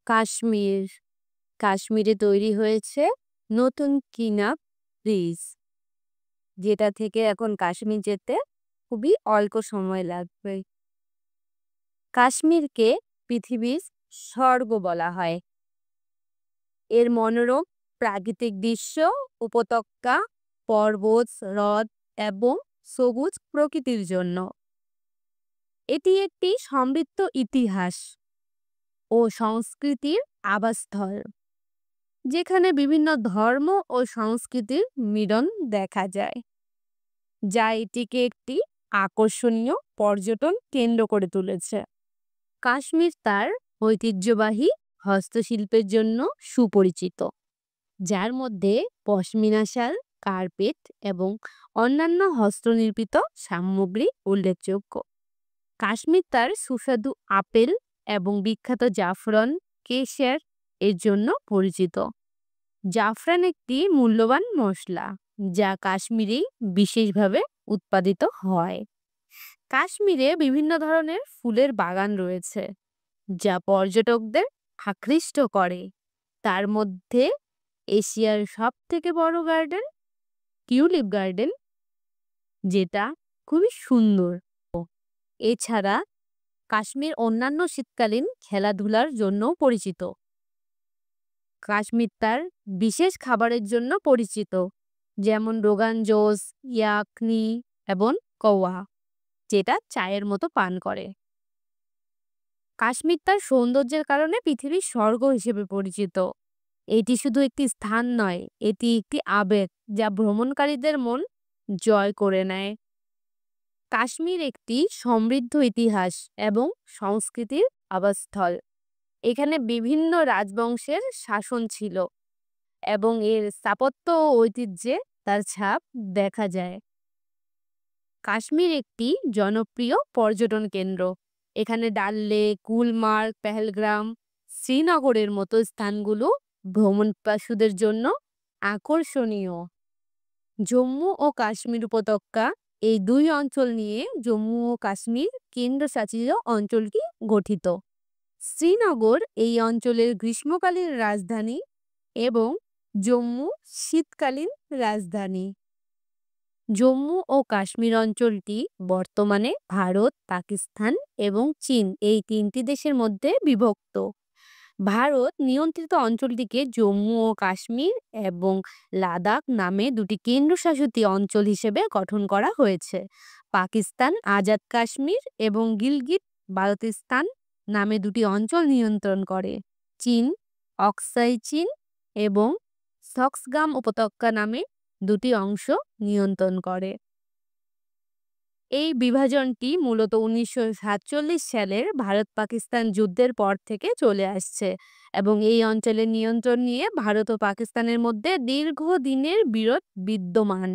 কাশ্মীর। কাশ্মীরে তৈরি হয়েছে নতুন কিনাপ ব্রিজ, যেটা থেকে এখন কাশ্মীর যেতে খুবই অল্প সময় লাগবে। কাশ্মীরকে পৃথিবীর স্বর্গ বলা হয়। এর মনোরম প্রাকৃতিক দৃশ্য, উপত্যকা, পর্বত, হ্রদ এবং সবুজ প্রকৃতির জন্য এটি একটি সমৃদ্ধ ইতিহাস ও সংস্কৃতির আবাসস্থল, যেখানে বিভিন্ন ধর্ম ও সংস্কৃতির মিলন দেখা যায়, যা এটিকে একটি আকর্ষণীয় পর্যটন কেন্দ্র করে তুলেছে। কাশ্মীর তার ঐতিহ্যবাহী হস্তশিল্পের জন্য সুপরিচিত, যার মধ্যে পশমিনা শাল, কার্পেট এবং অন্যান্য হস্তনির্মিত সামগ্রী উল্লেখযোগ্য। কাশ্মীর তার সুস্বাদু আপেল এবং বিখ্যাত জাফরান কেশর এর জন্য পরিচিত। জাফরান একটি মূল্যবান মশলা, যা কাশ্মীরেই বিশেষভাবে উৎপাদিত হয়। কাশ্মীরে বিভিন্ন ধরনের ফুলের বাগান রয়েছে, যা পর্যটকদের আকৃষ্ট করে। তার মধ্যে এশিয়ার সবথেকে বড় গার্ডেন টিউলিপ গার্ডেন, যেটা খুবই সুন্দর। এছাড়া কাশ্মীর অন্যান্য শীতকালীন খেলাধুলার জন্যও পরিচিত। কাশ্মীর তার বিশেষ খাবারের জন্য পরিচিত, যেমন রোগান জোশ, ইয়াকনি এবং কওয়া, যেটা চায়ের মতো পান করে। কাশ্মীর তার সৌন্দর্যের কারণে পৃথিবীর স্বর্গ হিসেবে পরিচিত। এটি শুধু একটি স্থান নয়, এটি একটি আবেগ যা ভ্রমণকারীদের মন জয় করে নেয়। কাশ্মীর একটি সমৃদ্ধ ইতিহাস এবং সংস্কৃতির আবাসস্থল। এখানে বিভিন্ন রাজবংশের শাসন ছিল এবং এর স্থাপত্য ও ঐতিহ্যে তার ছাপ দেখা যায়। কাশ্মীর একটি জনপ্রিয় পর্যটন কেন্দ্র। এখানে ডাল লেক, গুলমার্গ, পেহেলগ্রাম, শ্রীনগরের মতো স্থানগুলো ভ্রমণপিপাসুদের জন্য আকর্ষণীয়। জম্মু ও কাশ্মীর উপত্যকা, এই দুই অঞ্চল নিয়ে জম্মু ও কাশ্মীর কেন্দ্রশাসিত অঞ্চলটি গঠিত। শ্রীনগর এই অঞ্চলের গ্রীষ্মকালীন রাজধানী এবং জম্মু শীতকালীন রাজধানী। জম্মু ও কাশ্মীর অঞ্চলটি বর্তমানে ভারত, পাকিস্তান এবং চীন এই তিনটি দেশের মধ্যে বিভক্ত। ভারত নিয়ন্ত্রিত অঞ্চলটিকে জম্মু ও কাশ্মীর এবং লাদাখ নামে দুটি কেন্দ্রশাসিত অঞ্চল হিসেবে গঠন করা হয়েছে। পাকিস্তান আজাদ কাশ্মীর এবং গিলগিট বালতিস্তান নামে দুটি অঞ্চল নিয়ন্ত্রণ করে। চীন অক্সাই চীন এবং সকসগাম উপত্যকা নামে দুটি অংশ নিয়ন্ত্রণ করে। এই বিভাজনটি মূলত 1947 সালের ভারত-পাকিস্তান যুদ্ধের পর থেকে চলে আসছে এবং এই অঞ্চলের নিয়ন্ত্রণ নিয়ে ভারত ও পাকিস্তানের মধ্যে দীর্ঘদিনের বিরোধ বিদ্যমান।